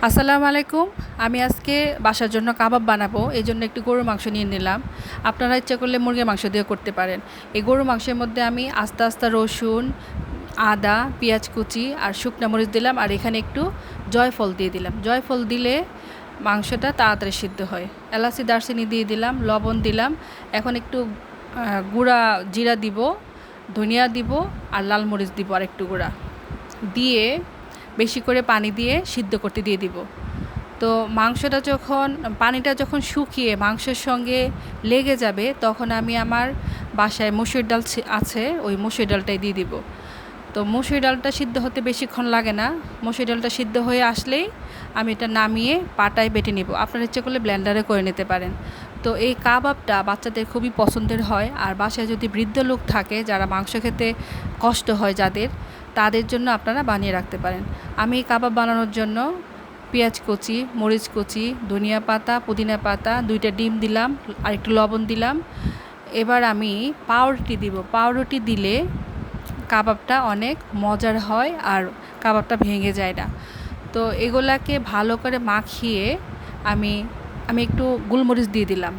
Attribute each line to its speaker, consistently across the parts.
Speaker 1: আসসালামু আলাইকুম। আমি আজকে বাসার জন্য কাবাব বানাবো। এজন্য একটু গরুর মাংস নিয়ে নিলাম। আপনারা ইচ্ছা করলে মুরগির মাংস দিয়েও করতে পারেন। এই গরুর মাংসের মধ্যে আমি আস্তে আস্তে রসুন, আদা, পেঁয়াজ কুচি আর শুকনা মরিচ দিলাম, আর এখানে একটু জয়ফল দিয়ে দিলাম। জয়ফল দিলে মাংসটা তাড়াতাড়ি সিদ্ধ হয়। এলাচি, দারচিনি দিয়ে দিলাম, লবণ দিলাম। এখন একটু গুঁড়া জিরা দিব, ধনিয়া দিব আর লাল মরিচ দিব আর একটু গুঁড়া দিয়ে বেশি করে পানি দিয়ে সিদ্ধ করতে দিয়ে দিব। তো পানিটা যখন শুকিয়ে মাংসের সঙ্গে লেগে যাবে, তখন আমি আমার বাসায় মসুর ডাল আছে, ওই মসুর ডালটাই দিয়ে দিব। তো মসুর ডালটা সিদ্ধ হতে বেশিক্ষণ লাগে না। মসুর ডালটা সিদ্ধ হয়ে আসলেই আমি এটা নামিয়ে পাটায় বেটে নিব। আপনারা ইচ্ছে করলে ব্লেন্ডারে করে নিতে পারেন। তো এই কাবাবটা বাচ্চাদের খুবই পছন্দের হয়, আর বাসায় যদি বৃদ্ধ লোক থাকে যারা মাংস খেতে কষ্ট হয় তাদের জন্য আপনারা বানিয়ে রাখতে পারেন। আমি এই কাবাব বানানোর জন্য পেঁয়াজ কুচি, মরিচ কুচি, ধনিয়া পাতা, পুদিনা পাতা, 2টা ডিম দিলাম আর একটু লবণ দিলাম। এবার আমি পাউরুটি দিব। পাউরুটি দিলে কাবাবটা অনেক মজার হয় আর কাবাবটা ভেঙে যায় না। তো এগুলাকে ভালো করে মাখিয়ে আমি আমি একটু গোলমরিচ দিয়ে দিলাম।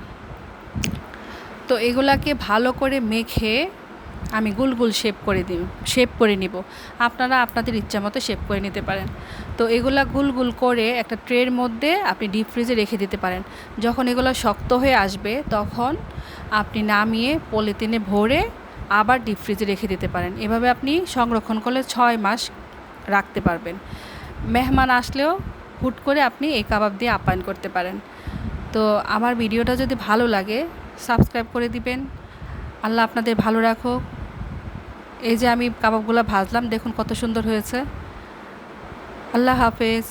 Speaker 1: তো এগুলাকে ভালো করে মেখে আমি গোল গোল শেপ করে নিব। আপনারা আপনাদের ইচ্ছা মতো শেপ করে নিতে পারেন। তো এগুলা গোল গোল করে একটা ট্রের মধ্যে আপনি ডিপ ফ্রিজে রেখে দিতে পারেন। যখন এগুলো শক্ত হয়ে আসবে তখন আপনি নামিয়ে পলিথিনে ভরে আবার ডিপ ফ্রিজে রেখে দিতে পারেন। এভাবে আপনি সংরক্ষণ করলে 6 মাস রাখতে পারবেন। মেহমান আসলেও হুট করে আপনি এই কাবাব দিয়ে আপ্যায়ন করতে পারেন। তো আমার ভিডিওটা যদি ভালো লাগে সাবস্ক্রাইব করে দিবেন। আল্লাহ আপনাদের ভালো রাখুক। এই যে আমি কাবাবগুলো ভাজলাম, দেখুন কত সুন্দর হয়েছে। আল্লাহ হাফেজ।